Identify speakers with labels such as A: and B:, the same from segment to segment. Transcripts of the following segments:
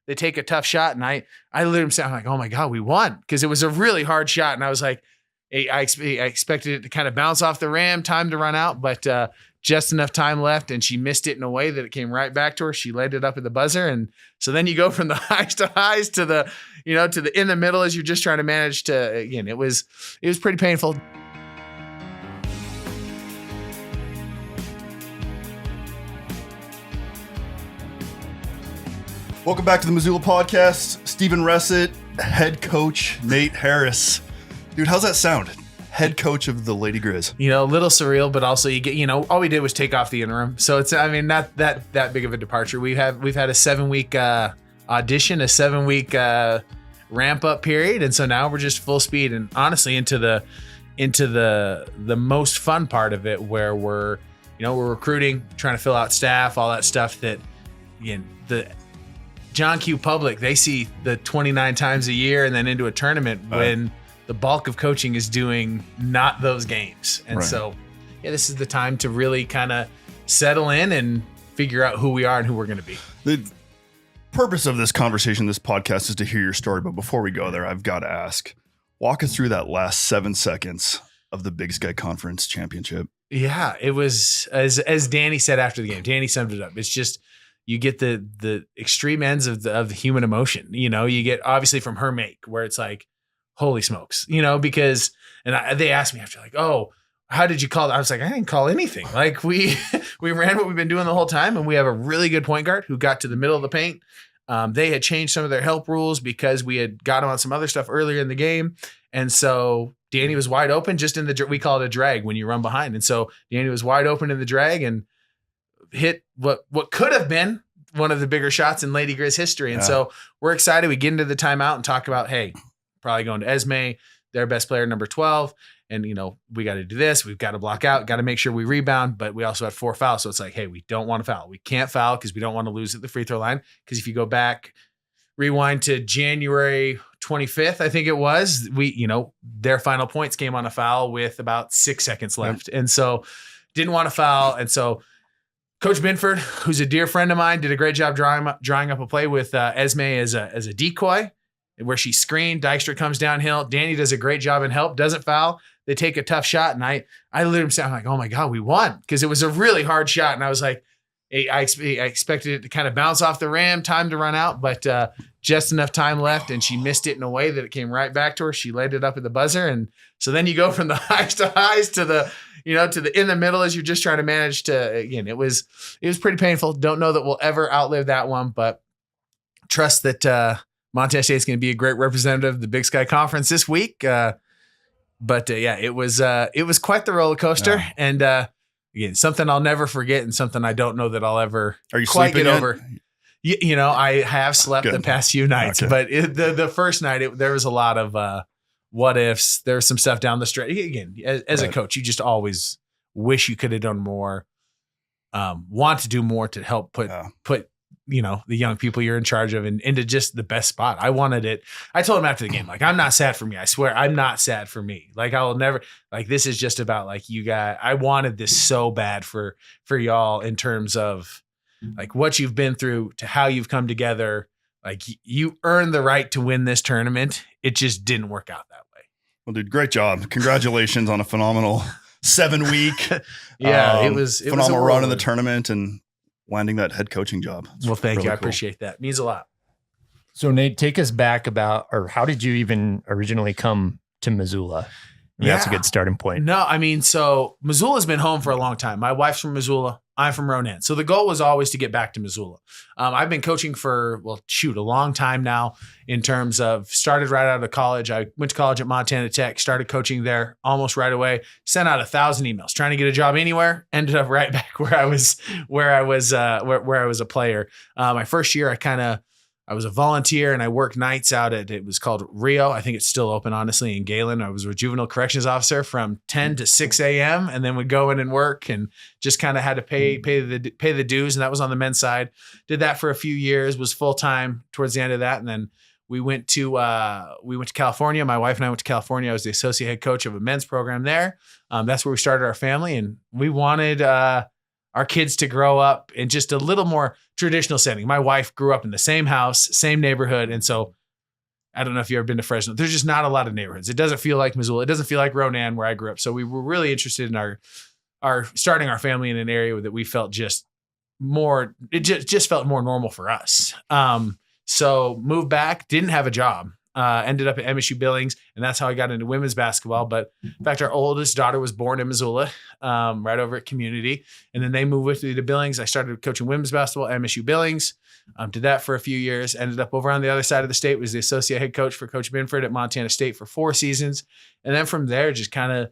A: They take a tough shot, and I literally sound like, oh my God, we won, because it was a really hard shot, and I was like, I expected it to kind of bounce off the rim, time to run out, but just enough time left, and she missed it in a way that it came right back to her. She laid it up at the buzzer, and so then you go from the highs to the to the in the middle as you're just trying to manage to. Again, it was pretty painful.
B: Welcome back to the Missoula podcast. Stephen Ressett, head coach Nate Harris. Dude, how's that sound? Head coach of the Lady Griz.
A: A little surreal, but also you get, all we did was take off the interim. So it's, not that big of a departure. We've had a 7-week audition, a 7-week ramp up period. And so now we're just full speed and honestly into the most fun part of it, where we're recruiting, trying to fill out staff, all that stuff that, again, the John Q public, they see the 29 times a year and then into a tournament when the bulk of coaching is doing not those games. And so, this is the time to really kind of settle in and figure out who we are and who we're going to be.
B: The purpose of this conversation, this podcast, is to hear your story. But before we go there, I've got to ask, walk us through that last 7 seconds of the Big Sky Conference Championship.
A: Yeah, it was, as Danny said after the game, Danny summed it up. It's just, you get the extreme ends of the human emotion. You get obviously from her make, where it's like, holy smokes, because, and they asked me after, like, oh, how did you call it? I was like, I didn't call anything. Like we ran what we've been doing the whole time, and we have a really good point guard who got to the middle of the paint. They had changed some of their help rules because we had got him on some other stuff earlier in the game. And so Danny was wide open just in we call it a drag when you run behind. And so Danny was wide open in the drag and hit what could have been one of the bigger shots in Lady Griz history. And so we're excited. We get into the timeout and talk about, hey, probably going to Esme, their best player, number 12. And, we got to do this. We've got to block out, got to make sure we rebound, but we also had 4 fouls. So it's like, hey, we don't want to foul. We can't foul because we don't want to lose at the free throw line. Because if you go back, rewind to January 25th, I think it was, their final points came on a foul with about 6 seconds left. And so didn't want to foul. And so Coach Binford, who's a dear friend of mine, did a great job drawing up a play with Esme as a decoy, where she screened. Dykstra comes downhill. Danny does a great job in help, doesn't foul. They take a tough shot, and I literally sound like, oh my God, we won, because it was a really hard shot, and I was like, I expected it to kind of bounce off the rim, time to run out, but just enough time left, and she missed it in a way that it came right back to her. She laid it up at the buzzer, and so then you go from the highs to the to the in the middle as you're just trying to manage to. Again, it was pretty painful. Don't know that we'll ever outlive that one, but trust that Montana State is going to be a great representative of the Big Sky Conference this week. But it was quite the roller coaster, and again, something I'll never forget, and something I don't know that I'll ever quite get over. I have slept the past few nights, but the first night there was a lot of what ifs. There was some stuff down the stretch. Again, as a coach, you just always wish you could have done more. Want to do more to help put the young people you're in charge of into just the best spot. I wanted it. I told him after the game, like, I'm not sad for me. I swear I'm not sad for me. Like, I will never, like, this is just about, like, you guys, I wanted this so bad for y'all in terms of like what you've been through to how you've come together. Like, you earned the right to win this tournament. It just didn't work out that way.
B: Well, dude, great job. Congratulations on a phenomenal 7-week.
A: It was
B: phenomenal run in the tournament and landing that head coaching job.
A: Well, thank you. I appreciate that. It means a lot.
C: So Nate, take us back how did you even originally come to Missoula? That's a good starting point.
A: No, so Missoula's been home for a long time. My wife's from Missoula. I'm from Ronan. So the goal was always to get back to Missoula. I've been coaching for, a long time now, in terms of started right out of college. I went to college at Montana Tech, started coaching there almost right away, sent out 1,000 emails trying to get a job anywhere, ended up right back where I was a player. My first year, I was a volunteer and I worked nights out it was called Rio. I think it's still open, honestly, in Galen. I was a juvenile corrections officer from 10 to 6 a.m. and then would go in and work and just kind of had to pay the dues. And that was on the men's side. Did that for a few years, was full-time towards the end of that. And then we went to California. My wife and I went to California. I was the associate head coach of a men's program there. That's where we started our family, and we wanted our kids to grow up in just a little more traditional setting. My wife grew up in the same house, same neighborhood. And so I don't know if you've ever been to Fresno. There's just not a lot of neighborhoods. It doesn't feel like Missoula. It doesn't feel like Ronan where I grew up. So we were really interested in our starting our family in an area that we felt just more, it just felt more normal for us. So moved back, didn't have a job. Ended up at MSU Billings, and that's how I got into women's basketball. But in fact, our oldest daughter was born in Missoula, right over at Community. And then they moved with me to Billings. I started coaching women's basketball at MSU Billings. Did that for a few years. Ended up over on the other side of the state, was the associate head coach for Coach Binford at Montana State for 4 seasons. And then from there, just kind of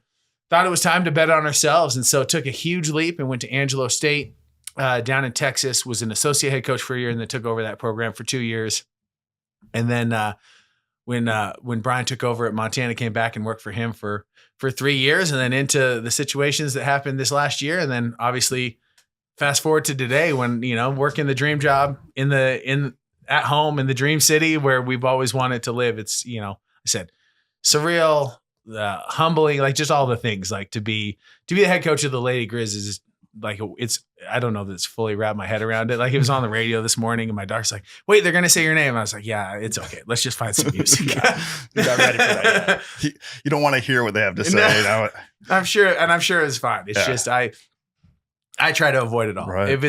A: thought it was time to bet on ourselves. And so took a huge leap and went to Angelo State down in Texas, was an associate head coach for a year, and then took over that program for 2 years. And then when Brian took over at Montana, came back and worked for him for 3 years, and then into the situations that happened this last year. And then obviously fast forward to today when, working the dream job at home in the dream city where we've always wanted to live. It's, I said, surreal, humbling, like just all the things, like to be the head coach of the Lady Griz is like, I don't know that it's fully wrapped my head around it. Like it was on the radio this morning and my daughter's like, wait, they're going to say your name. And I was like, yeah, it's okay. Let's just find some music.
B: You got ready for that. Yeah. You don't want to hear what they have to say.
A: No, I'm sure it's fine. It's just, I try to avoid it all.
B: Right.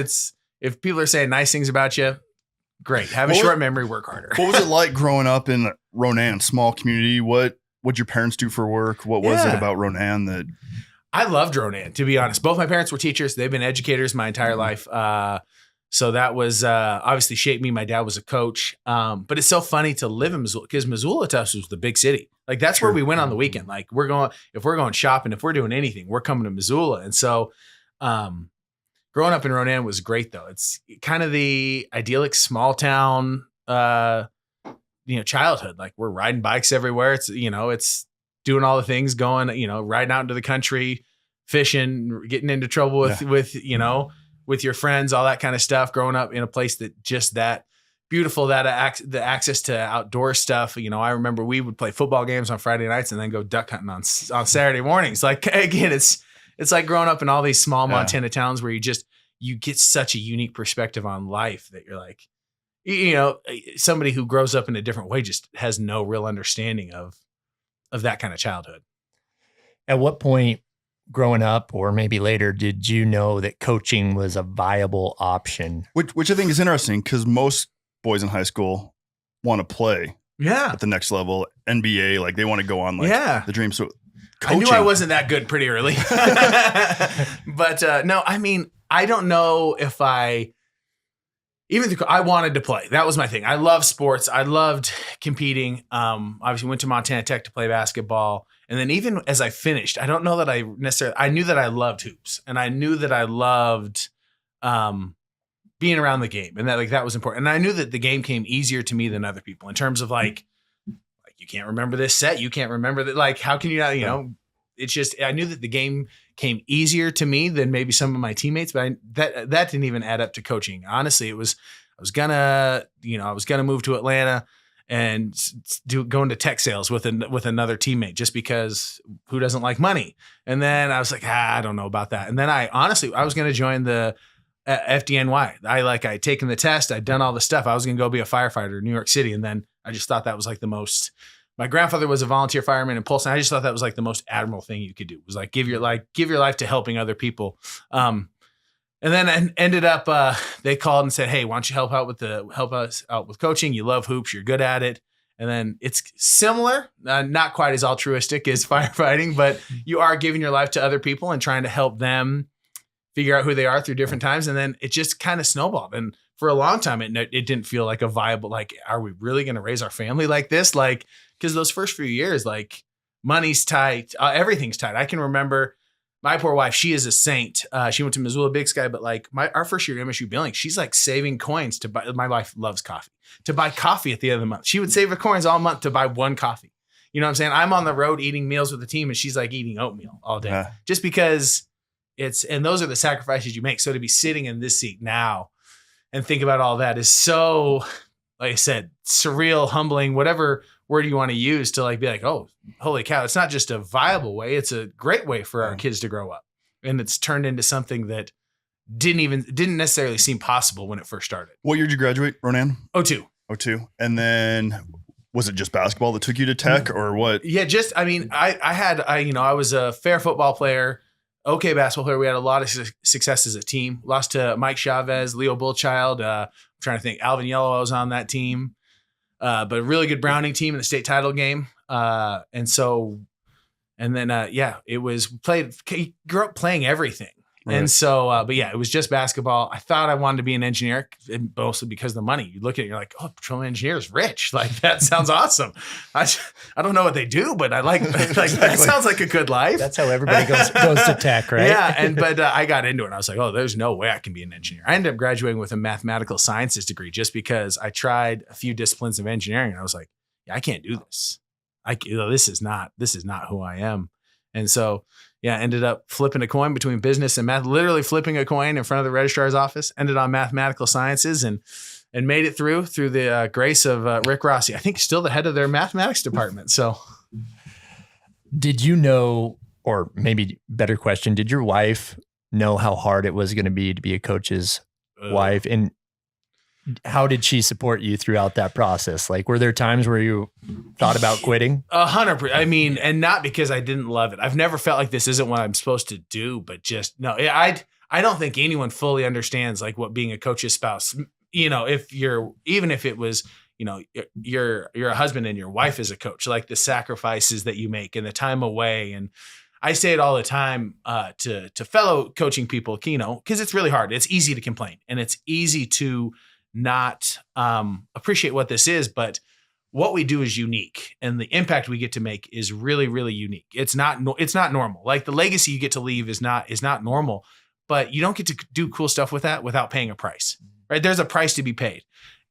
A: If people are saying nice things about you, great. Have a short memory, work harder.
B: What was it like growing up in Ronan, small community? What'd your parents do for work? What was it about Ronan that...
A: I loved Ronan, to be honest. Both my parents were teachers. They've been educators my entire life. So that was obviously shaped me. My dad was a coach. But it's so funny to live in Missoula because Missoula to us was the big city. Like that's where we went on the weekend. Like if we're going shopping, if we're doing anything, we're coming to Missoula. And so growing up in Ronan was great though. It's kind of the idyllic small town, childhood. Like we're riding bikes everywhere. It's doing all the things, going, riding out into the country, fishing, getting into trouble with your friends, all that kind of stuff. Growing up in a place that just that beautiful, that the access to outdoor stuff. I remember we would play football games on Friday nights and then go duck hunting on Saturday mornings. Like again, it's like growing up in all these small Montana towns where you get such a unique perspective on life that you're like, somebody who grows up in a different way just has no real understanding of that kind of childhood.
C: At what point growing up or maybe later did you know that coaching was a viable option?
B: Which I think is interesting because most boys in high school want to play at the next level, NBA, like they want to go on the dream. So coaching.
A: I knew I wasn't that good pretty early. But no, I mean, I don't know if I wanted to play. That was my thing. I love sports. I loved competing. Obviously went to Montana Tech to play basketball. And then even as I finished, I don't know that I knew that I loved hoops and I knew that I loved being around the game and that was important. And I knew that the game came easier to me than other people in terms of like you can't remember this set. You can't remember that. Like, how can you not, it's just, I knew that the game came easier to me than maybe some of my teammates, but that didn't even add up to coaching. Honestly, I was gonna move to Atlanta and go into tech sales with another teammate just because who doesn't like money? And then I was like, I don't know about that. And then I was going to join the FDNY. I'd taken the test. I'd done all the stuff. I was going to go be a firefighter in New York City. And then I just thought that was like my grandfather was a volunteer fireman in Polson. I just thought that was like the most admirable thing you could do. It was like, give your life to helping other people. And then I ended up, they called and said, hey, why don't you help us out with coaching? You love hoops. You're good at it. And then it's similar, not quite as altruistic as firefighting, but you are giving your life to other people and trying to help them figure out who they are through different times. And then it just kind of snowballed. And for a long time, it didn't feel like a viable, like, are we really going to raise our family like this? Like, because those first few years, like money's tight, everything's tight. I can remember my poor wife, she is a saint. She went to Missoula Big Sky, but like our first year at MSU Billings, she's like saving coins to buy. My wife loves coffee, to buy coffee at the end of the month. She would save her coins all month to buy one coffee. You know what I'm saying? I'm on the road eating meals with the team and she's like eating oatmeal all day just because and those are the sacrifices you make. So to be sitting in this seat now and think about all that is so, like I said, surreal, humbling, whatever word you want to use to like be like, oh, holy cow, it's not just a viable way, it's a great way for our kids to grow up. And it's turned into something that didn't necessarily seem possible when it first started.
B: What year did you graduate, Ronan?
A: 02.
B: 02. And then was it just basketball that took you to tech or what?
A: Yeah, I was a fair football player, okay basketball player. We had a lot of success as a team. Lost to Mike Chavez, Leo Bullchild. I'm trying to think. Alvin Yellow, I was on that team. But a really good Browning team in the state title game. It was grew up playing everything. Right. And so, it was just basketball. I thought I wanted to be an engineer, mostly because of the money. You look at it, you're like, oh, petroleum engineer is rich. Like, that sounds awesome. I don't know what they do, but I like exactly. That sounds like a good life.
C: That's how everybody goes to tech, right?
A: Yeah. But I got into it and I was like, oh, there's no way I can be an engineer. I ended up graduating with a mathematical sciences degree just because I tried a few disciplines of engineering and I was like, yeah, I can't do this. This is not who I am. And so, ended up flipping a coin between business and math, literally flipping a coin in front of the registrar's office, ended on mathematical sciences and made it through the grace of Rick Rossi. I think still the head of their mathematics department. So
C: did you know, or maybe better question, did your wife know how hard it was going to be a coach's wife? And how did she support you throughout that process? Like, were there times where you thought about quitting?
A: 100%. I mean, and not because I didn't love it. I've never felt like this isn't what I'm supposed to do, but just no. I don't think anyone fully understands like what being a coach's spouse. If it was, you're a husband and your wife is a coach, like the sacrifices that you make and the time away. And I say it all the time to fellow coaching people, because it's really hard. It's easy to complain and it's easy to not appreciate what this is, but what we do is unique and the impact we get to make is really, really unique. It's not normal. Like the legacy you get to leave is not normal, but you don't get to do cool stuff with that without paying a price, right? There's a price to be paid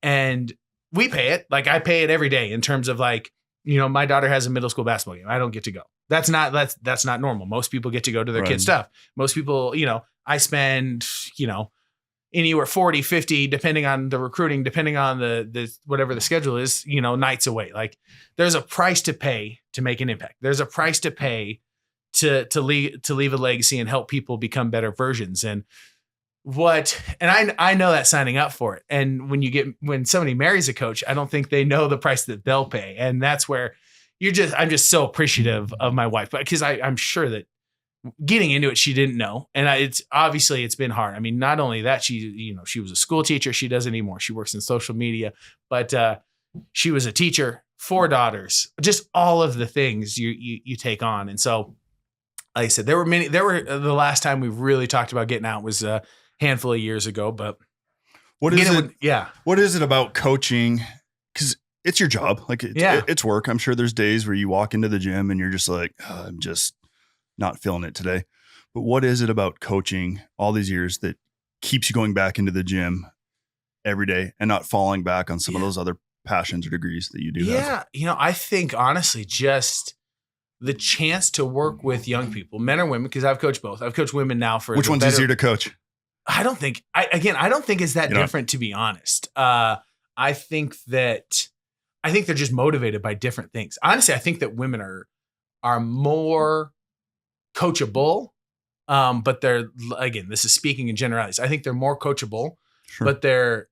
A: and we pay it. Like I pay it every day in terms of like, my daughter has a middle school basketball game. I don't get to go. That's not normal. Most people get to go to their kids' stuff. Most people, I spend, anywhere 40, 50, depending on the recruiting, depending on the whatever the schedule is, nights away. Like there's a price to pay to make an impact. There's a price to pay to leave a legacy and help people become better versions. And I know that signing up for it. And when somebody marries a coach, I don't think they know the price that they'll pay. And that's where I'm just so appreciative of my wife, because I'm sure that getting into it, she didn't know. And it's been hard. I mean, not only that, she was a school teacher. She doesn't anymore. She works in social media, but she was a teacher, 4 daughters, just all of the things you take on. And so, like I said, the last time we really talked about getting out was a handful of years ago, but
B: what is it about coaching? Cause it's your job. Like it's work. I'm sure there's days where you walk into the gym and you're just like, oh, I'm just not feeling it today. But what is it about coaching all these years that keeps you going back into the gym every day and not falling back on some of those other passions or degrees that you do have?
A: I think honestly, just the chance to work with young people, men or women, because I've coached both. I've coached women now for
B: which one's easier to coach?
A: I don't think it's that different, to be honest. I think they're just motivated by different things. Honestly, I think that women are more coachable, but they're, again, this is speaking in generalities. I think they're more coachable, but they're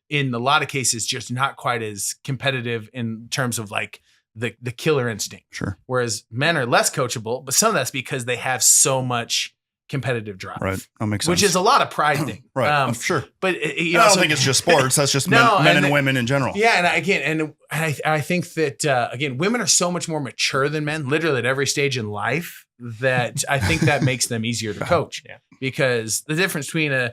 A: in a lot of cases just not quite as competitive in terms of like the killer instinct.
B: Sure.
A: Whereas men are less coachable, but some of that's because they have so much competitive drive.
B: Right. That makes sense.
A: Which is a lot of pride thing.
B: Right. Sure.
A: But
B: I don't think it's just sports. That's just men and women in general.
A: Yeah. And I think that, again, women are so much more mature than men, literally at every stage in life, that I think that makes them easier to coach. Yeah. Because the difference between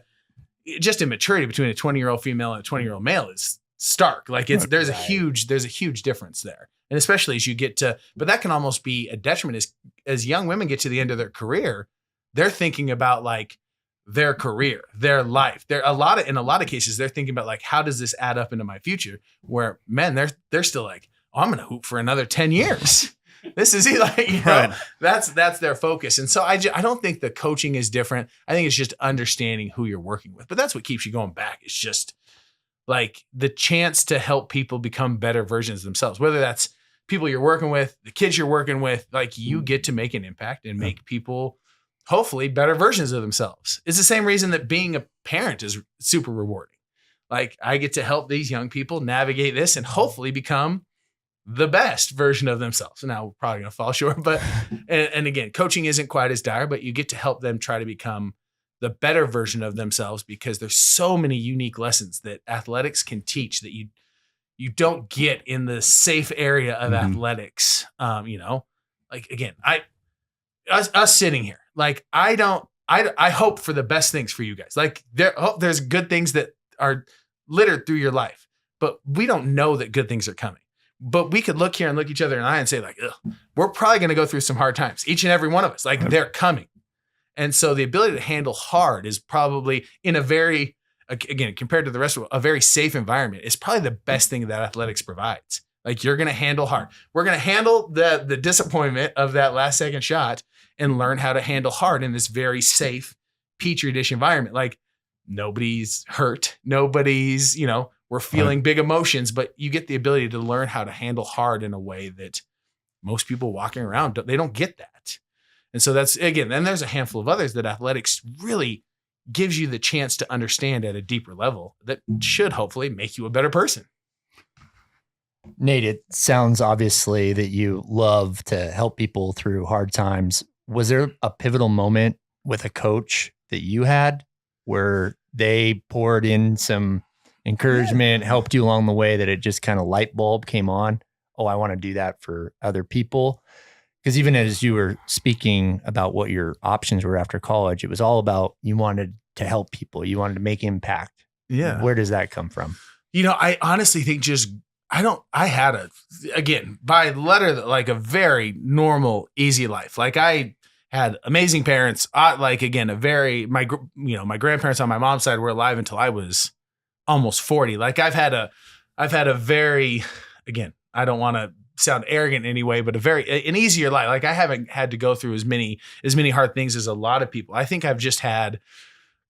A: just in maturity between a 20-year-old female and a 20-year-old male is stark. Like there's a huge difference there. And especially as you get to, but that can almost be a detriment as young women get to the end of their career. They're thinking about like their career, their life. In a lot of cases, they're thinking about like, how does this add up into my future? Where men, they're still like, oh, I'm going to hoop for another 10 years. This is like, that's their focus. And so I don't think the coaching is different. I think it's just understanding who you're working with, but that's what keeps you going back. It's just like the chance to help people become better versions of themselves, whether that's people you're working with, the kids you're working with, like you get to make an impact and make people hopefully better versions of themselves. It's the same reason that being a parent is super rewarding. Like I get to help these young people navigate this and hopefully become the best version of themselves. Now we're probably going to fall short, but, and again, coaching isn't quite as dire, but you get to help them try to become the better version of themselves because there's so many unique lessons that athletics can teach that you don't get in the safe area of athletics. Like again, us sitting here, like I hope for the best things for you guys. Like there's good things that are littered through your life, but we don't know that good things are coming. But we could look here and look each other in the eye and say like, we're probably going to go through some hard times, each and every one of us, like they're coming. And so the ability to handle hard is probably in a very, again, compared to the rest of a very safe environment, is probably the best thing that athletics provides. Like you're going to handle hard. We're going to handle the disappointment of that last second shot and learn how to handle hard in this very safe Petri dish environment. Like nobody's hurt. Nobody's, we're feeling big emotions, but you get the ability to learn how to handle hard in a way that most people walking around, they don't get that. And so that's, again, then there's a handful of others that athletics really gives you the chance to understand at a deeper level that should hopefully make you a better person.
C: Nate, it sounds obviously that you love to help people through hard times. Was there a pivotal moment with a coach that you had where they poured in some encouragement, helped you along the way, that it just kind of light bulb came on? Oh, I want to do that for other people. Because even as you were speaking about what your options were after college, it was all about you wanted to help people. You wanted to make impact.
A: Yeah.
C: Where does that come from?
A: I honestly think I had again, by letter, like a very normal, easy life. Like I had amazing parents. My grandparents on my mom's side were alive until I was almost 40. Like I've had a very, again, I don't want to sound arrogant in any way, but an easier life. Like I haven't had to go through as many hard things as a lot of people. I think I've just had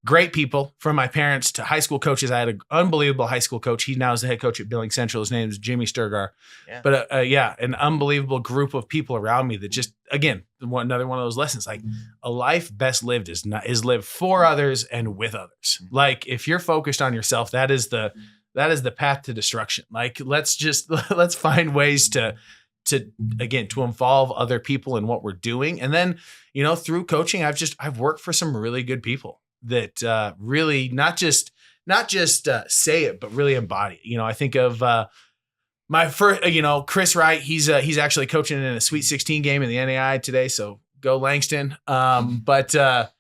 A: great people, from my parents to high school coaches. I had an unbelievable high school coach. He now is the head coach at Billings Central. His name is Jimmy Sturgar. Yeah. But an unbelievable group of people around me that just, again, another one of those lessons, like a life best lived is lived for others and with others. Like if you're focused on yourself, that is the path to destruction. Like let's find ways to involve other people in what we're doing. And then, through coaching, I've worked for some really good people that really not just say it, but really embody it. I think of my first, Chris Wright, he's actually coaching in a Sweet 16 game in the NAI today. So go Langston. But to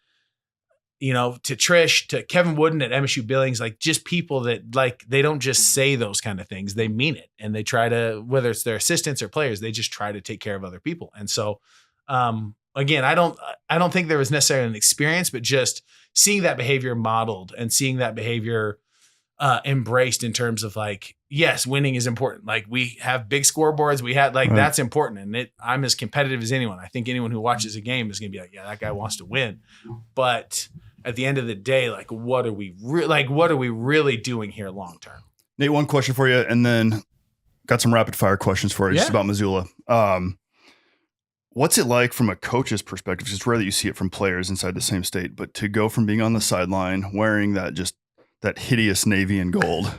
A: Trish, to Kevin Wooden at MSU Billings, like just people that like, they don't just say those kind of things, they mean it. And they try to, whether it's their assistants or players, they just try to take care of other people. And so, again, I don't think there was necessarily an experience, but just seeing that behavior modeled and seeing that behavior embraced in terms of like, yes, winning is important. Like we have big scoreboards. We had like, that's important. And I'm as competitive as anyone. I think anyone who watches a game is going to be like, yeah, that guy wants to win. But at the end of the day, like, what are we really doing here long-term?
B: Nate, one question for you, and then got some rapid fire questions for you just about Missoula. What's it like from a coach's perspective? It's rare that you see it from players inside the same state, but to go from being on the sideline wearing that hideous navy and gold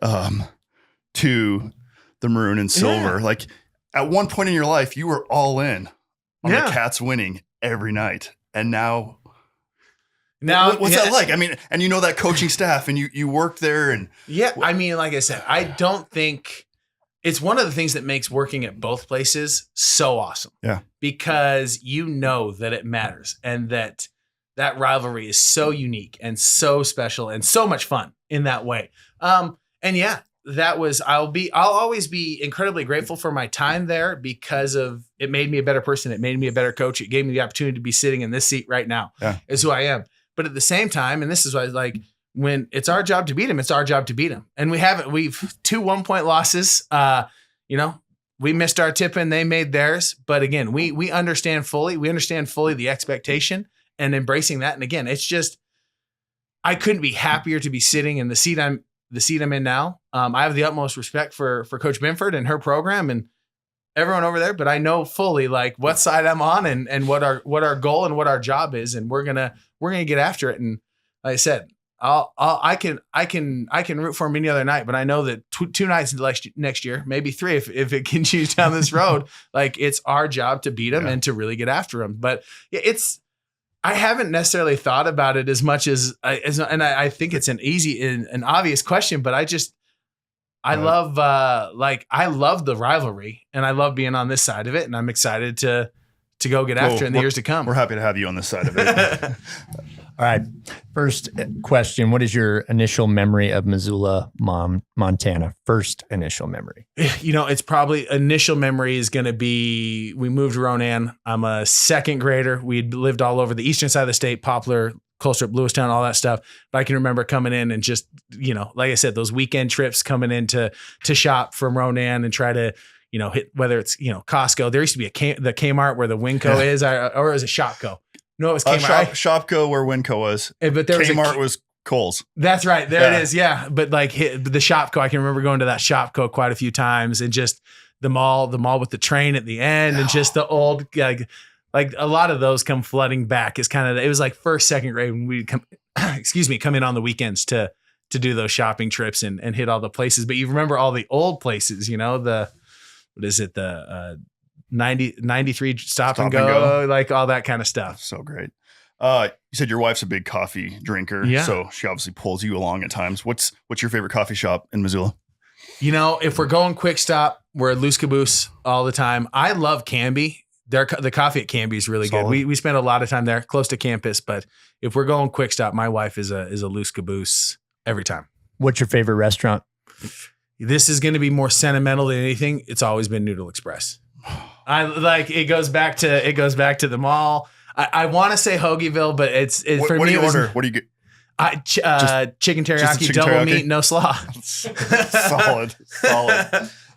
B: to the maroon and silver, like at one point in your life, you were all in on the Cats winning every night. And now what's that like? I mean, and that coaching staff and you worked there and
A: I mean, like I said, I don't think it's one of the things that makes working at both places so awesome.
B: Yeah.
A: Because that it matters and that rivalry is so unique and so special and so much fun in that way. I'll always be incredibly grateful for my time there because of it made me a better person. It made me a better coach. It gave me the opportunity to be sitting in this seat right now is who I am. But at the same time, and this is why like, when it's our job to beat them, it's our job to beat them. And we've 2 1-point losses. We missed our tip and they made theirs. But again, we understand fully the expectation and embracing that. And again, it's just, I couldn't be happier to be sitting in the seat I'm in now. I have the utmost respect for Coach Binford and her program. And everyone over there, but I know fully like what side I'm on and what our goal and what our job is. And we're going to get after it. And like I said, I can root for him any other night, but I know that two nights next year, maybe 3, if it continues down this road, like it's our job to beat him and to really get after him. But I haven't necessarily thought about it as much as I think it's an easy and an obvious question, but I love the rivalry and I love being on this side of it. And I'm excited to go get after it in the years to come.
B: We're happy to have you on this side of it.
C: All right. First question. What is your initial memory of Missoula, Montana? First initial memory.
A: It's probably initial memory is going to be, we moved to Ronan. I'm a second grader. We'd lived all over the eastern side of the state, Poplar, Colstrip, Lewistown, all that stuff. But I can remember coming in and just, like I said, those weekend trips coming in to shop from Ronan and try to, hit, whether it's, Costco. There used to be the Kmart where the Winco is, or is it Shopko? No, it was Kmart.
B: Shopko where Winco was.
A: But there
B: Kmart was Kohl's.
A: That's right. There it is. Yeah. But like the Shopko, I can remember going to that Shopko quite a few times, and just the mall with the train at the end, and just the old, like a lot of those come flooding back. Is kind of, it was like first, second grade when we'd come in on the weekends to do those shopping trips and hit all the places. But you remember all the old places, the 93 stop and go, like all that kind of stuff.
B: So great. You said your wife's a big coffee drinker, so she obviously pulls you along at times. What's your favorite coffee shop in Missoula?
A: If we're going quick stop, we're at Loose Caboose all the time. I love Canby. The coffee at Canby is really good. We spend a lot of time there, close to campus. But if we're going quick stop, my wife is a Loose Caboose every time.
C: What's your favorite restaurant?
A: This is going to be more sentimental than anything. It's always been Noodle Express. It goes back to the mall. I want to say Hoagieville, but it's for me.
B: What do you order? What do you get?
A: Chicken teriyaki, double meat, no slaw.
B: Solid.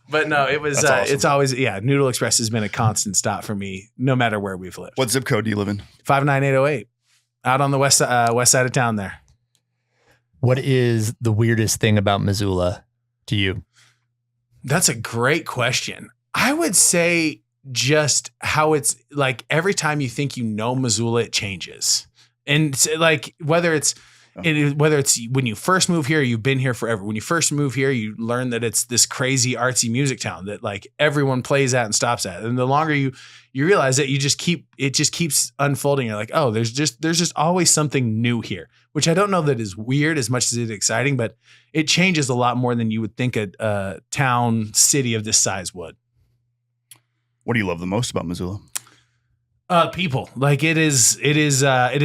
A: But no, it was. Awesome. It's always Noodle Express has been a constant stop for me, no matter where we've lived.
B: What zip code do you live in?
A: 59808, out on the west side of town there.
C: What is the weirdest thing about Missoula to you?
A: That's a great question. I would say just how it's like every time you think Missoula, it changes. And it's like whether it's when you first move here, you've been here forever. When you first move here, you learn that it's this crazy artsy music town that like everyone plays at and stops at. And the longer you realize that it just keeps unfolding. You're like, oh, there's just always something new here, which I don't know that is weird as much as it's exciting, but it changes a lot more than you would think a city of this size would.
B: What do you love the most about Missoula?
A: People. Like it is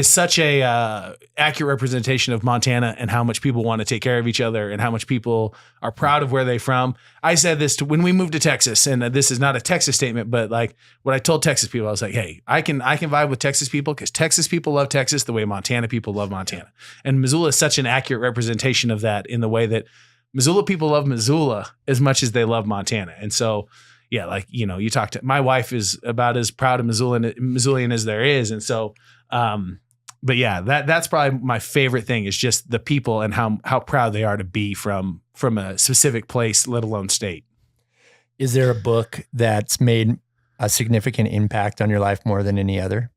A: such a accurate representation of Montana and how much people want to take care of each other and how much people are proud of where they're from. I said this when we moved to Texas, and this is not a Texas statement, but like what I told Texas people, I was like, hey, I can vibe with Texas people because Texas people love Texas the way Montana people love Montana. And Missoula is such an accurate representation of that in the way that Missoula people love Missoula as much as they love Montana. And so yeah, like, you talk to my wife is about as proud of Missoulian as there is. And so, but yeah, that's probably my favorite thing is just the people and how proud they are to be from a specific place, let alone state.
C: Is there a book that's made a significant impact on your life more than any other?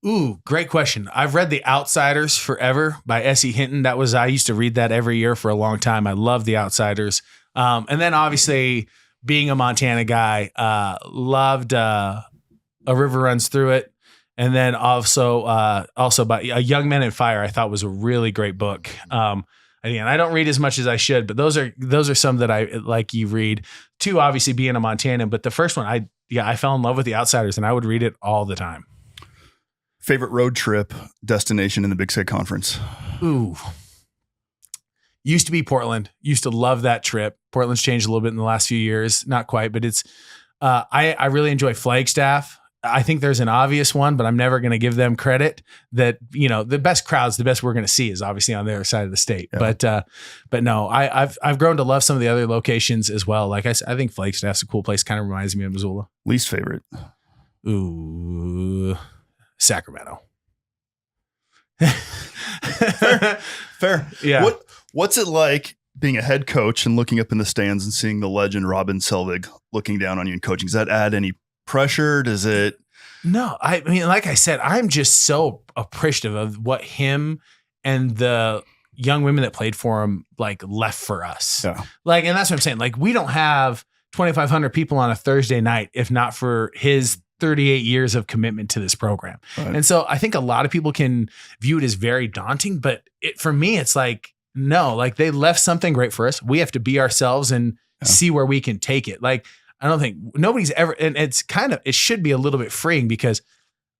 A: Ooh, great question. I've read The Outsiders forever by S.E. Hinton. I used to read that every year for a long time. I love The Outsiders. And then obviously, being a Montana guy, loved A River Runs Through It. And then also by A Young Men in Fire, I thought was a really great book. Again, I don't read as much as I should, but those are some that I like you read. Two, obviously being a Montanan, but the first one, I fell in love with The Outsiders and I would read it all the time.
B: Favorite road trip destination in the Big Sky Conference?
A: Ooh. Used to be Portland. Used to love that trip. Portland's changed a little bit in the last few years. Not quite, but it's, I really enjoy Flagstaff. I think there's an obvious one, but I'm never going to give them credit that, the best crowds, the best we're going to see is obviously on the other side of the state. Yeah. But no, I've grown to love some of the other locations as well. Like I think Flagstaff's a cool place. Kind of reminds me of Missoula.
B: Least favorite?
A: Ooh, Sacramento.
B: Fair. Yeah. What's it like being a head coach and looking up in the stands and seeing the legend Robin Selvig looking down on you and coaching, does that add any pressure? Does it?
A: No, I mean, like I said, I'm just so appreciative of what him and the young women that played for him like left for us.
B: Yeah.
A: Like, and that's what I'm saying. Like, we don't have 2,500 people on a Thursday night if not for his 38 years of commitment to this program.
B: Right.
A: And so I think a lot of people can view it as very daunting, but for me, it's like, no, like they left something great for us. We have to be ourselves and see where we can take it. Like, I don't think nobody's ever, and it's kind of, it should be a little bit freeing because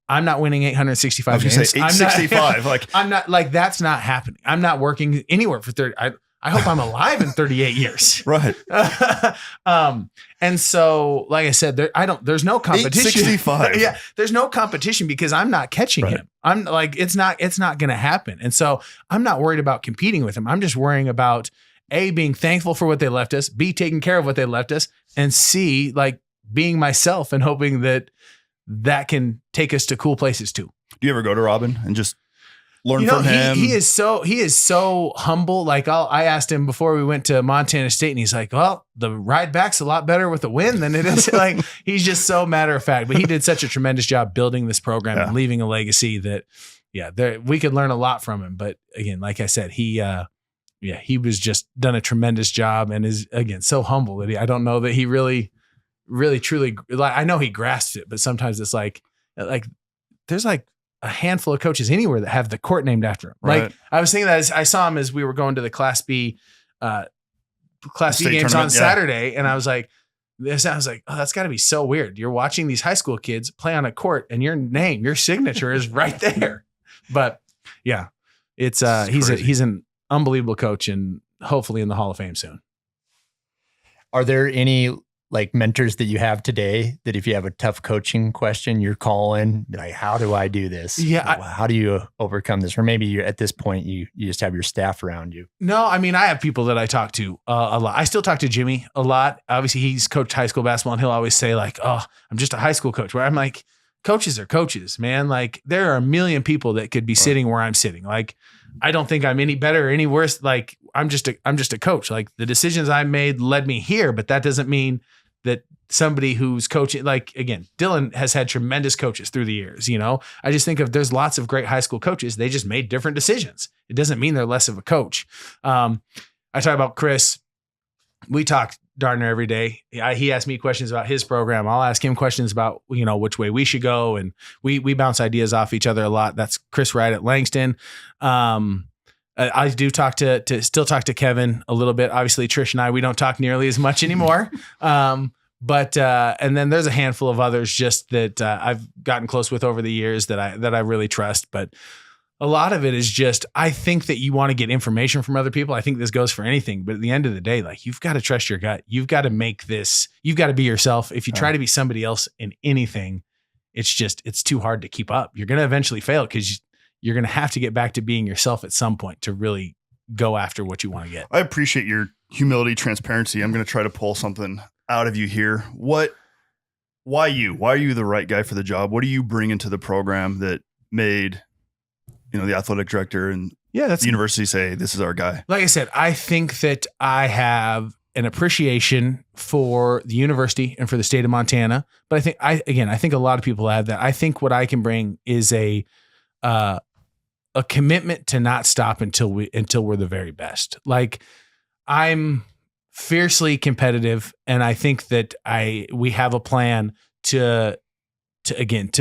A: I'm not winning 865 games.
B: Say 865.
A: I'm not like, that's not happening. I'm not working anywhere for 30. I hope I'm alive in 38 years.
B: Right.
A: And so, like I said, there's no competition.
B: 865.
A: Yeah. There's no competition because I'm not catching him. I'm like, it's not going to happen. And so I'm not worried about competing with him. I'm just worrying about A, being thankful for what they left us, B, taking care of what they left us, and C, like being myself and hoping that can take us to cool places too.
B: Do you ever go to Robin and just learn from him?
A: He is so humble. Like I asked him before we went to Montana State and he's like, well, the ride back's a lot better with the win than it is. Like, he's just so matter of fact, but he did such a tremendous job building this program and leaving a legacy that, we could learn a lot from him. But again, like I said, he was just done a tremendous job and is, again, so humble that I don't know that he really, truly, like, I know he grasped it, but sometimes it's like there's like a handful of coaches anywhere that have the court named after him.
B: Right.
A: Like, I was thinking that as I saw him as we were going to the Class B games on Saturday. And I was like, oh, that's gotta be so weird. You're watching these high school kids play on a court and your signature is right there. But yeah, it's he's an unbelievable coach and hopefully in the Hall of Fame soon.
C: Are there any like mentors that you have today that if you have a tough coaching question, you're calling like, how do I do this?
A: Yeah.
C: How do you overcome this? Or maybe you're at this point, you just have your staff around you.
A: No, I mean, I have people that I talk to a lot. I still talk to Jimmy a lot. Obviously he's coached high school basketball and he'll always say like, oh, I'm just a high school coach, where I'm like, coaches are coaches, man. Like, there are a million people that could be sitting where I'm sitting. Like, I don't think I'm any better or any worse. Like, I'm just a coach. Like, the decisions I made led me here, but that doesn't mean that somebody who's coaching, like, again, Dylan has had tremendous coaches through the years. I just think there's lots of great high school coaches. They just made different decisions. It doesn't mean they're less of a coach. I talk about Chris. We talk darn near every day. He asks me questions about his program. I'll ask him questions about, which way we should go. And we bounce ideas off each other a lot. That's Chris Wright at Langston. I do still talk to Kevin a little bit. Obviously, Trish and we don't talk nearly as much anymore. But and then there's a handful of others just that I've gotten close with over the years that I really trust. But a lot of it is just, I think that you want to get information from other people. I think this goes for anything, but at the end of the day, like, you've got to trust your gut. You've got to you've got to be yourself. If you try to be somebody else in anything, it's too hard to keep up. You're going to eventually fail because you're going to have to get back to being yourself at some point to really go after what you want to get.
B: I appreciate your humility, transparency. I'm going to try to pull something out of you here. Why you? Why are you the right guy for the job? What do you bring into the program that made, the athletic director and the university say, this is our guy?
A: Like I said, I think that I have an appreciation for the university and for the state of Montana. But I think a lot of people have that. I think what I can bring is a commitment to not stop until we're the very best. Like, I'm fiercely competitive, and I think that we have a plan to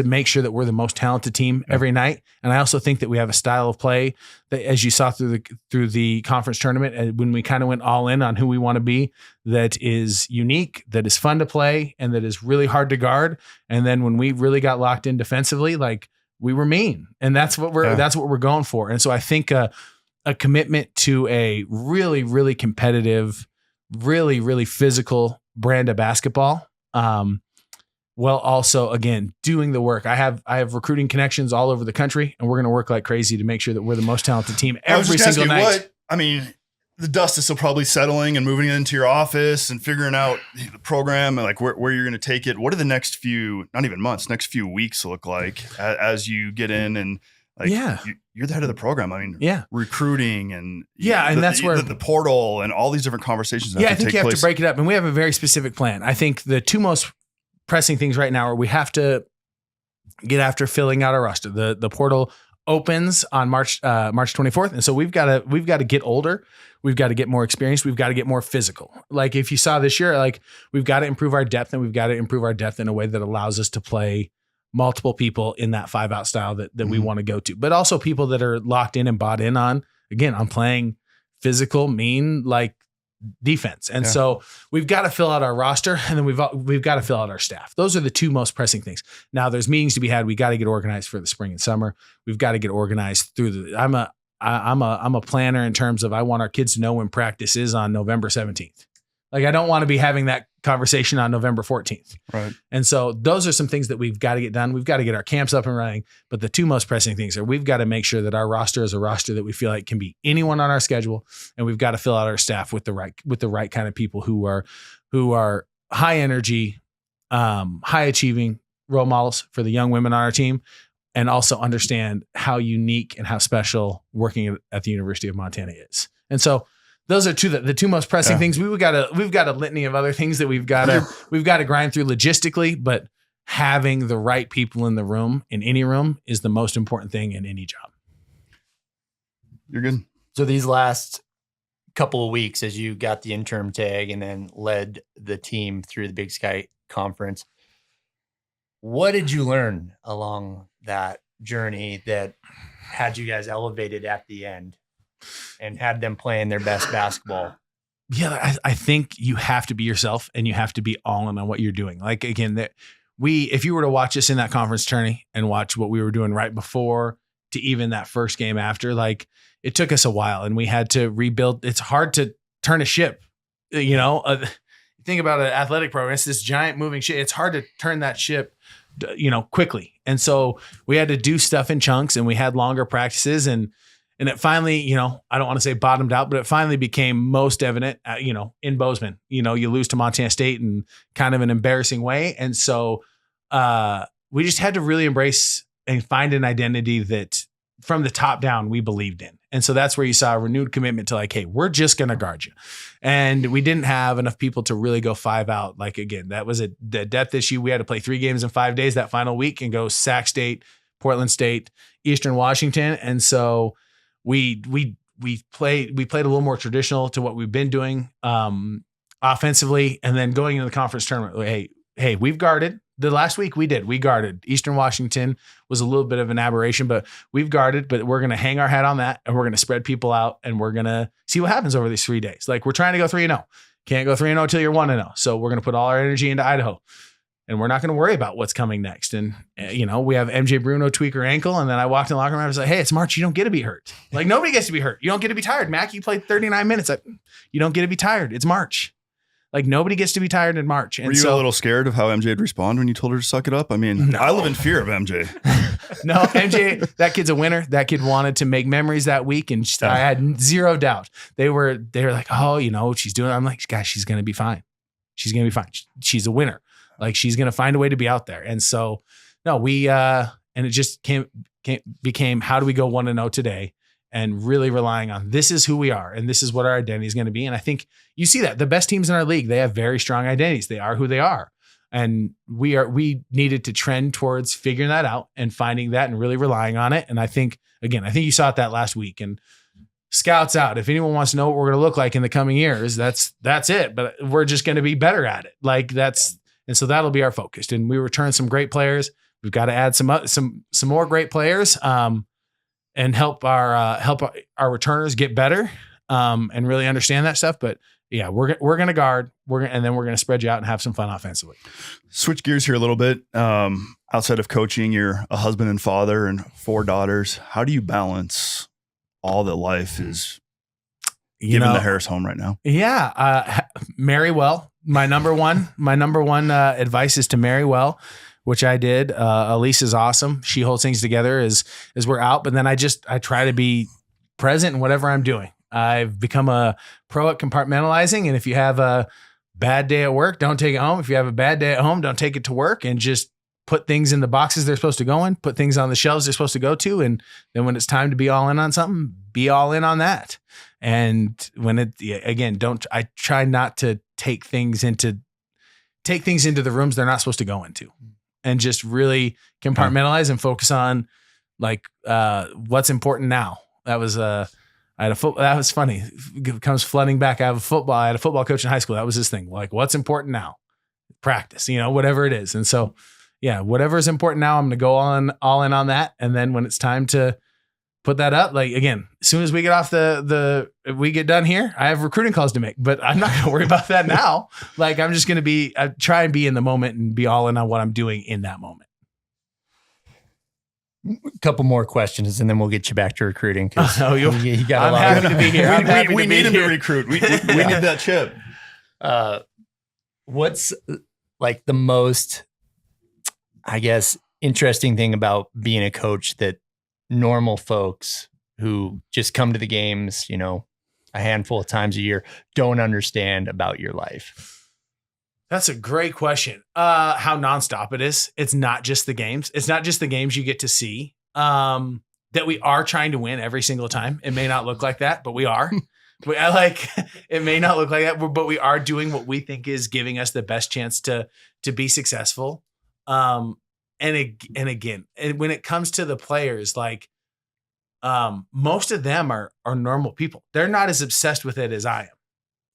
A: make sure that we're the most talented team every night. And I also think that we have a style of play that, as you saw through the conference tournament, when we kind of went all in on who we want to be, that is unique, that is fun to play, and that is really hard to guard. And then when we really got locked in defensively, like, we were mean, and that's what we're going for. And so I think a commitment to a really, really competitive, really, really physical brand of basketball. Well, also, again, doing the work. I have recruiting connections all over the country, and we're going to work like crazy to make sure that we're the most talented team every single night.
B: The dust is still probably settling and moving into your office and figuring out the program and like where you're going to take it. What are the next few, not even months, next few weeks look like as you get in and Like, you're the head of the program. I mean, recruiting and
A: that's where
B: the portal and all these different conversations.
A: I think you have to break it up, and we have a very specific plan. I think the two most pressing things right now are we have to get after filling out our roster. The portal opens on March 24th, and so we've got to get older. We've got to get more experienced. We've got to get more physical. Like if you saw this year, like we've got to improve our depth, and we've got to improve our depth in a way that allows us to play multiple people in that 5-out style that we want to go to, but also people that are locked in and bought in on playing physical, mean, like defense. And so we've got to fill out our roster, and then we've got to fill out our staff. Those are the two most pressing things. Now there's meetings to be had. We got to get organized for the spring and summer. We've got to get organized through I'm a planner in terms of I want our kids to know when practice is on November 17th. Like I don't want to be having that conversation on November 14th.
B: Right.
A: And so those are some things that we've got to get done. We've got to get our camps up and running. But the two most pressing things are we've got to make sure that our roster is a roster that we feel like can be anyone on our schedule. And we've got to fill out our staff with the right kind of people who are high energy, high achieving role models for the young women on our team, and also understand how unique and how special working at the University of Montana is. And so those are the two most pressing things. We've got a litany of other things that we've got to grind through logistically, but having the right people in the room, in any room, is the most important thing in any job.
B: You're good.
C: So these last couple of weeks, as you got the interim tag and then led the team through the Big Sky Conference, what did you learn along that journey that had you guys elevated at the end and had them playing their best basketball?
A: Yeah, I think you have to be yourself, and you have to be all in on what you're doing. Like again, if you were to watch us in that conference tourney and watch what we were doing right before to even that first game after, like it took us a while, and we had to rebuild. It's hard to turn a ship, think about an athletic program. It's this giant moving ship. It's hard to turn that ship, quickly. And so we had to do stuff in chunks, and we had longer practices, and it finally, I don't want to say bottomed out, but it finally became most evident, in Bozeman. You lose to Montana State in kind of an embarrassing way. And so we just had to really embrace and find an identity that from the top down we believed in. And so that's where you saw a renewed commitment to like, hey, we're just going to guard you. And we didn't have enough people to really go 5-out. Like, again, that was a depth issue. We had to play 3 games in 5 days that final week and go Sac State, Portland State, Eastern Washington. And so we played a little more traditional to what we've been doing offensively, and then going into the conference tournament. Hey, we've guarded. The last week we guarded. Eastern Washington was a little bit of an aberration, but we've guarded. But we're going to hang our hat on that, and we're going to spread people out, and we're going to see what happens over these 3 days. Like we're trying to go 3-0. Can't go 3-0 till you're 1-0. So we're going to put all our energy into Idaho. And we're not going to worry about what's coming next. And, we have MJ Bruno tweak her ankle. And then I walked in the locker room and I was like, hey, it's March. You don't get to be hurt. Like nobody gets to be hurt. You don't get to be tired. Mac, you played 39 minutes. You don't get to be tired. It's March. Like nobody gets to be tired in March. And
B: were you a little scared of how MJ would respond when you told her to suck it up? I mean, I live in fear of MJ.
A: No, MJ, that kid's a winner. That kid wanted to make memories that week. And I had zero doubt. They were like, oh, what she's doing. I'm like, gosh, she's going to be fine. She's going to be fine. She's a winner. Like she's going to find a way to be out there. And so, no, and it just became, how do we go 1-0 today? And really relying on, this is who we are. And this is what our identity is going to be. And I think you see that the best teams in our league, they have very strong identities. They are who they are. And we needed to trend towards figuring that out and finding that and really relying on it. And I think you saw it that last week. And scouts out. If anyone wants to know what we're going to look like in the coming years, that's it. But we're just going to be better at it. And so that'll be our focus. And we return some great players. We've got to add some more great players, and help our returners get better, and really understand that stuff. But yeah, we're going to guard. And then we're going to spread you out and have some fun offensively.
B: Switch gears here a little bit. Outside of coaching, you're a husband and father and 4 daughters. How do you balance all that life is given the Harris home right now?
A: Yeah, marry well. My number one advice is to marry well, which I did. Elise is awesome. She holds things together as we're out. But then I try to be present in whatever I'm doing. I've become a pro at compartmentalizing. And if you have a bad day at work, don't take it home. If you have a bad day at home, don't take it to work, and just put things in the boxes they're supposed to go in, put things on the shelves they're supposed to go to. And then when it's time to be all in on something, be all in on that. And when I try not to take things into the rooms they're not supposed to go into, and just really compartmentalize and focus on like what's important now. That was that was funny. It comes flooding back. I had a football coach in high school. That was his thing. Like, what's important now? Practice, whatever it is. And so, yeah, whatever is important now, I'm going to go all in on that. And then when it's time to put that up, like, again, as soon as we get off we get done here, I have recruiting calls to make, but I'm not going to worry about that now. Like, I'm just going to try and be in the moment and be all in on what I'm doing in that moment.
C: A couple more questions, and then we'll get you back to recruiting. Because you got a lot.
A: I'm happy to be here.
B: We need him to recruit. We need that chip.
C: What's like the most, I guess, interesting thing about being a coach that normal folks who just come to the games, a handful of times a year, don't understand about your life?
A: That's a great question. How nonstop it is. It's not just the games. It's not just the games you get to see. That we are trying to win every single time. It may not look like that, but we are. It may not look like that, but we are doing what we think is giving us the best chance to be successful. And again, when it comes to the players, like, most of them are normal people. They're not as obsessed with it as I am,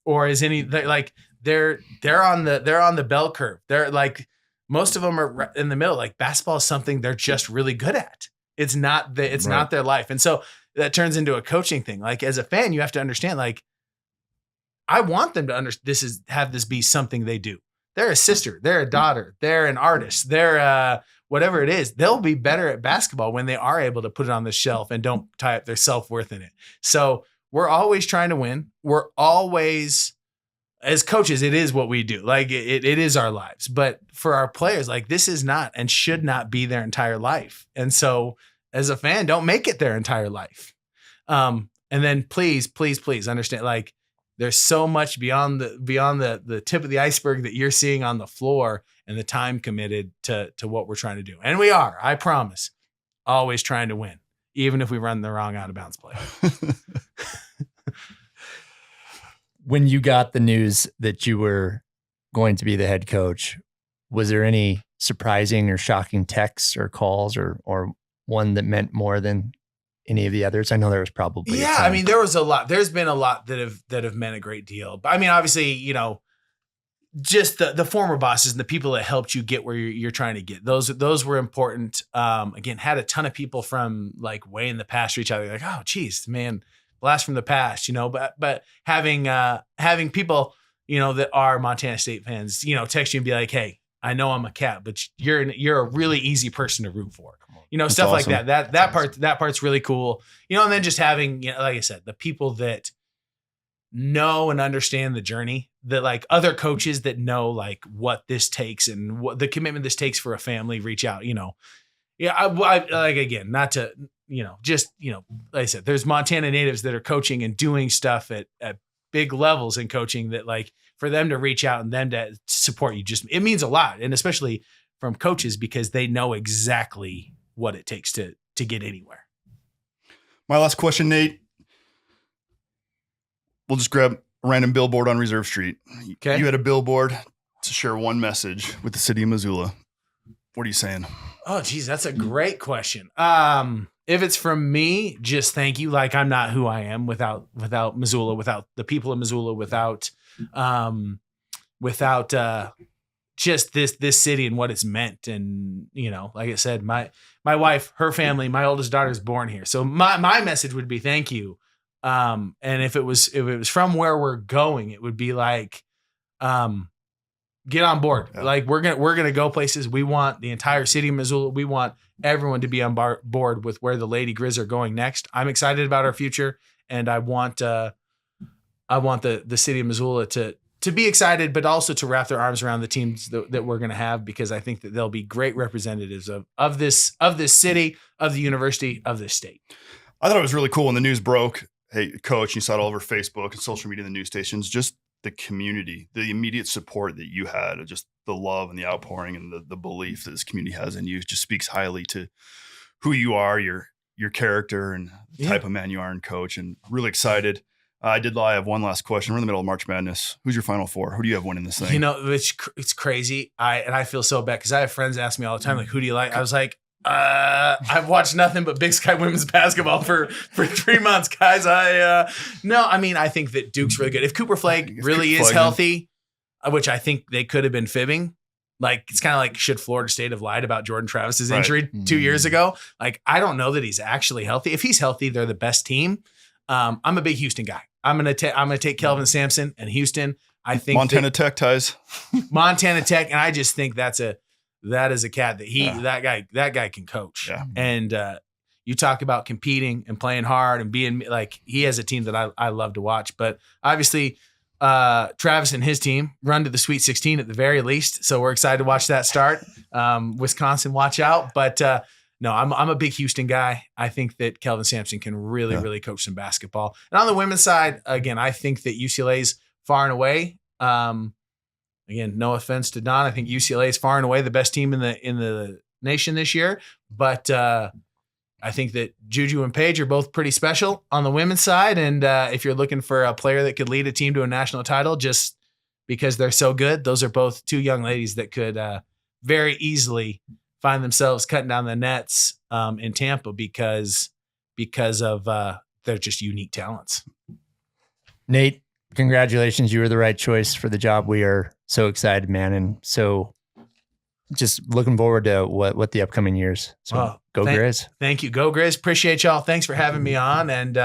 A: or as any, like, they're on the bell curve. They're like, most of them are in the middle. Like, basketball is something they're just really good at. It's not their life. And so that turns into a coaching thing. Like, as a fan, you have to understand, like, I want them to have this be something they do. They're a sister, they're a daughter, they're an artist, they're whatever it is. They'll be better at basketball when they are able to put it on the shelf and don't tie up their self-worth in it. So we're always trying to win. We're always, as coaches, it is what we do. Like, it is our lives. But for our players, like, this is not and should not be their entire life. And so as a fan, don't make it their entire life. And then please understand, like, there's so much beyond the tip of the iceberg that you're seeing on the floor, and the time committed to what we're trying to do. And we are, I promise, always trying to win, even if we run the wrong out of bounds play.
C: When you got the news that you were going to be the head coach, was there any surprising or shocking texts or calls or one that meant more than any of the others? I know there was probably
A: I mean, there was a lot. There's been a lot that have meant a great deal. But I mean, obviously, just the former bosses and the people that helped you get where you're trying to get. Those were important. Again, had a ton of people from like way in the past reach out. Like, oh, geez, man, blast from the past, But having people, that are Montana State fans, text you and be like, hey, I know I'm a Cat, but you're a really easy person to root for.
B: That's
A: stuff
B: awesome.
A: like that. That part's really cool. And then just having, like I said, the people that know and understand the journey, that like other coaches that know like what this takes and what the commitment this takes for a family reach out, I like, again, not to, just, like I said, there's Montana natives that are coaching and doing stuff at big levels in coaching that, like, for them to reach out and them to support you, just, it means a lot. And especially from coaches, because they know exactly what it takes to get anywhere.
B: My last question, Nate. We'll just grab a random billboard on Reserve Street.
A: Okay.
B: You had a billboard to share one message with the city of Missoula. What are you saying?
A: Oh, geez, that's a great question. If it's from me, just thank you. Like, I'm not who I am without Missoula, without the people of Missoula, without just this city and what it's meant. And, like I said, my wife, her family, my oldest daughter is born here. So my message would be thank you. And if it was from where we're going, it would be like, get on board. Yeah. Like, we're going to go places. We want the entire city of Missoula. We want everyone to be on board with where the Lady Griz are going next. I'm excited about our future, and I want the city of Missoula to be excited, but also to wrap their arms around the teams that we're going to have, because I think that they'll be great representatives of this city, of the university, of this state. I
B: thought it was really cool when the news broke. Hey, coach, you saw it all over Facebook and social media and the news stations. Just the community, the immediate support that you had, just the love and the outpouring and the belief that this community has in you just speaks highly to who you are, your character, and the type of man you are and coach. And really excited. I have one last question. We're in the middle of March Madness. Who's your Final Four? Who do you have winning this thing?
A: You know, it's crazy. I feel so bad because I have friends ask me all the time, like, who do you like? I was like, I've watched nothing but Big Sky women's basketball for 3 months, guys. I think that Duke's really good. If Cooper Flagg really is healthy, which I think they could have been fibbing, like, it's kind of like, should Florida State have lied about Jordan Travis's injury 2 years ago? Like, I don't know that he's actually healthy. If he's healthy, they're the best team. I'm a big Houston guy. I'm gonna take Kelvin Sampson and Houston. I think
B: Montana Tech ties.
A: Montana Tech, and I just think that is a cat that that guy can coach.
B: Yeah.
A: And you talk about competing and playing hard and being like, he has a team that I love to watch. But obviously, Travis and his team run to the Sweet 16 at the very least, so we're excited to watch that start. Wisconsin, watch out, but. No, I'm a big Houston guy. I think that Kelvin Sampson can really coach some basketball. And on the women's side, again, I think that UCLA's far and away. Again, no offense to Don, I think UCLA is far and away the best team in the nation this year. But I think that Juju and Paige are both pretty special on the women's side. And if you're looking for a player that could lead a team to a national title, just because they're so good, those are both two young ladies that could very easily find themselves cutting down the nets in Tampa because of their just unique talents.
C: Nate, congratulations. You were the right choice for the job. We are so excited, man. And so just looking forward to what the upcoming years. So go Griz.
A: Thank you. Go Griz. Appreciate y'all. Thanks for having me on. And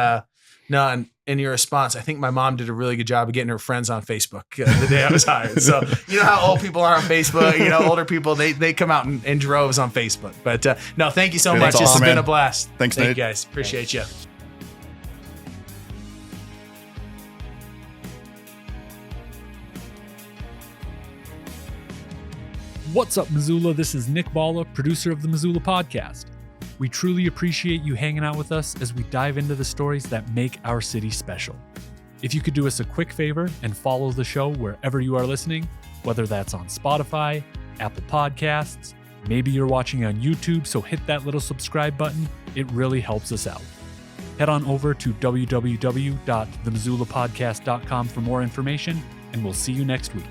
A: in your response, I think my mom did a really good job of getting her friends on Facebook the day I was hired. So you know how old people are on Facebook, older people, they come out in droves on Facebook. But no, thank you so much. This has been a blast.
B: Thanks, Nate.
A: Thank you guys. Appreciate you.
D: What's up, Missoula? This is Nick Balla, producer of the Missoula podcast. We truly appreciate you hanging out with us as we dive into the stories that make our city special. If you could do us a quick favor and follow the show wherever you are listening, whether that's on Spotify, Apple Podcasts, maybe you're watching on YouTube, so hit that little subscribe button. It really helps us out. Head on over to www.themissoulapodcast.com for more information, and we'll see you next week.